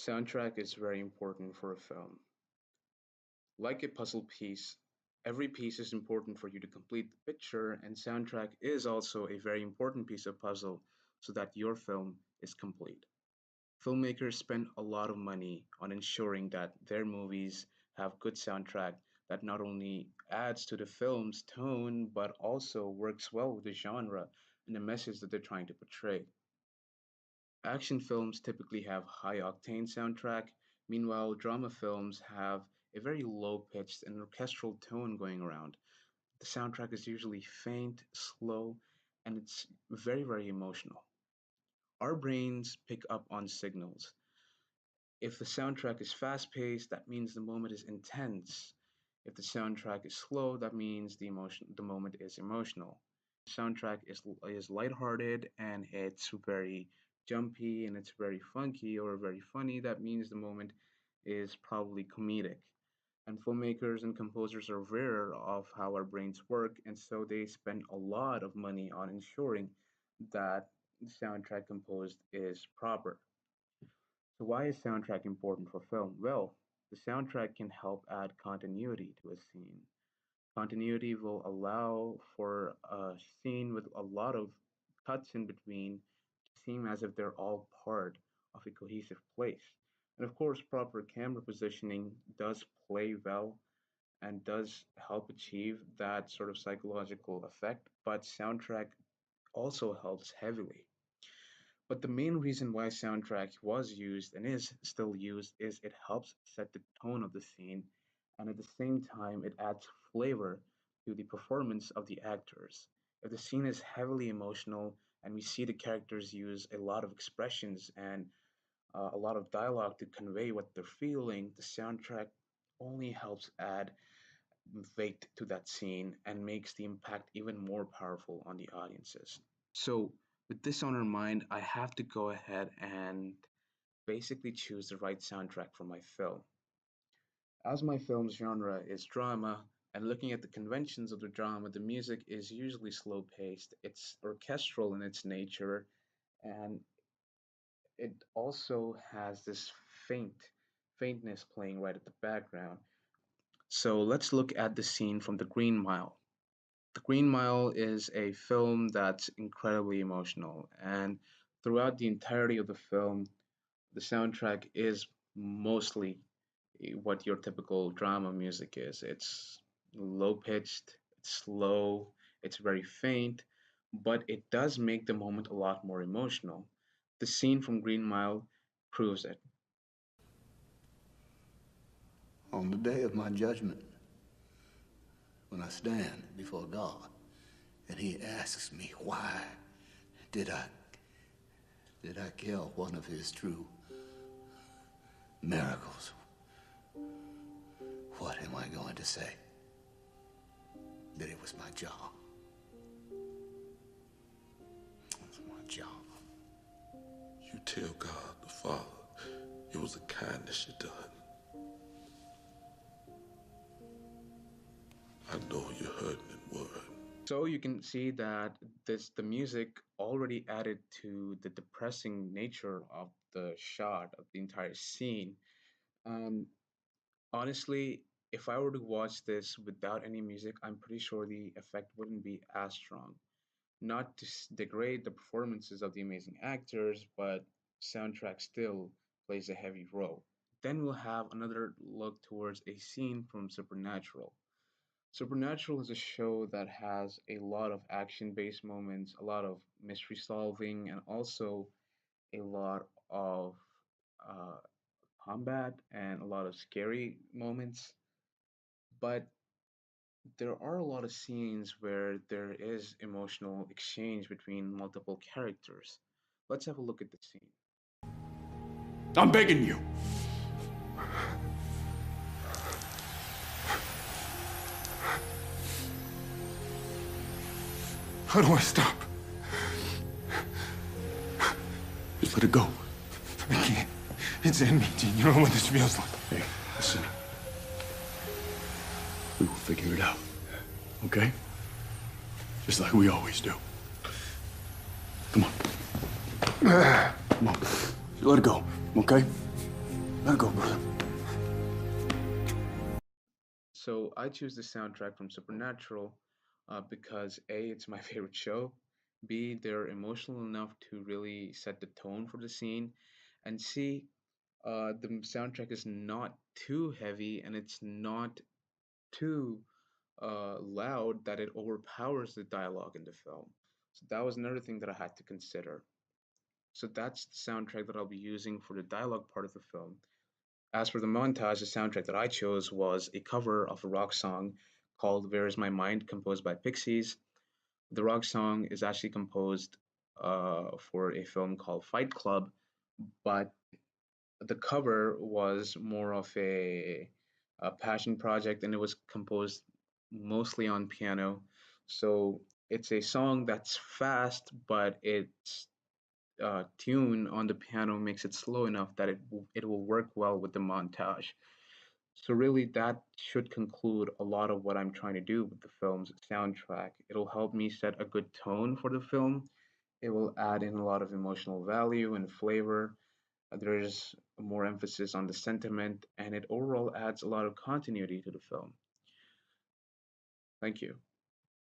Soundtrack is very important for a film. Like a puzzle piece, every piece is important for you to complete the picture, and soundtrack is also a very important piece of puzzle so that your film is complete. Filmmakers spend a lot of money on ensuring that their movies have good soundtrack that not only adds to the film's tone but also works well with the genre and the message that they're trying to portray. Action films typically have high octane soundtrack, meanwhile drama films have a very low pitched and orchestral tone going around. The soundtrack is usually faint, slow, and it's very emotional. Our brains pick up on signals. If the soundtrack is fast paced, that means the moment is intense. If the soundtrack is slow, that means the moment is emotional. Soundtrack is lighthearted and it's very jumpy and it's very funky or very funny, that means the moment is probably comedic. And filmmakers and composers are aware of how our brains work, and so they spend a lot of money on ensuring that the soundtrack composed is proper. So why is soundtrack important for film? Well, the soundtrack can help add continuity to a scene. Continuity will allow for a scene with a lot of cuts in between to seem as if they're all part of a cohesive place. And of course, proper camera positioning does play well and does help achieve that sort of psychological effect, but soundtrack also helps heavily. But the main reason why soundtrack was used and is still used is it helps set the tone of the scene, and at the same time it adds flavor to the performance of the actors. If the scene is heavily emotional and we see the characters use a lot of expressions and a lot of dialogue to convey what they're feeling, the soundtrack only helps add weight to that scene and makes the impact even more powerful on the audiences. So, with this on our mind, I have to go ahead and basically choose the right soundtrack for my film. As my film's genre is drama, and looking at the conventions of the drama, the music is usually slow paced, it's orchestral in its nature, and it also has this faintness playing right at the background. So let's look at the scene from The Green Mile. The Green Mile is a film that's incredibly emotional, and throughout the entirety of the film, the soundtrack is mostly what your typical drama music is. It's low pitched, it's slow, it's very faint, but it does make the moment a lot more emotional. The scene from Green Mile proves it. On the day of my judgment, when I stand before God and he asks me why did I did I kill one of his true miracles, what am I going to say? That it was my job. It was my job. You tell God the Father it was a kindness you done. I know you're hurting and worried. So you can see that the music already added to the depressing nature of the shot of the entire scene. And honestly, if I were to watch this without any music, I'm pretty sure the effect wouldn't be as strong. Not to degrade the performances of the amazing actors, but soundtrack still plays a heavy role. Then we'll have another look towards a scene from Supernatural. Supernatural is a show that has a lot of action based moments, a lot of mystery solving, and also a lot of uh, combat and a lot of scary moments. But there are a lot of scenes where there is emotional exchange between multiple characters. Let's have a look at the scene. I'm begging you. How do I stop? Just let it go. I can't. It's in me, Gene. You don't know what this feels like. Hey, listen. We will figure it out. Okay? Just like we always do. Come on. Come on. Just let it go, okay? Let go, brother. So I choose the soundtrack from Supernatural because A, it's my favorite show. B, they're emotional enough to really set the tone for the scene. And C, the soundtrack is not too heavy and it's not too loud that it overpowers the dialogue in the film. So that was another thing that I had to consider. So that's the soundtrack that I'll be using for the dialogue part of the film. As for the montage, the soundtrack that I chose was a cover of a rock song called Where Is My Mind, composed by Pixies. The rock song is actually composed for a film called Fight Club, but the cover was more of a passion project and it was composed mostly on piano. So it's a song that's fast, but its tune on the piano makes it slow enough that it will work well with the montage. So really, that should conclude a lot of what I'm trying to do with the film's soundtrack. It'll help me set a good tone for the film. It will add in a lot of emotional value and flavor. There's more emphasis on the sentiment, and it overall adds a lot of continuity to the film. Thank you.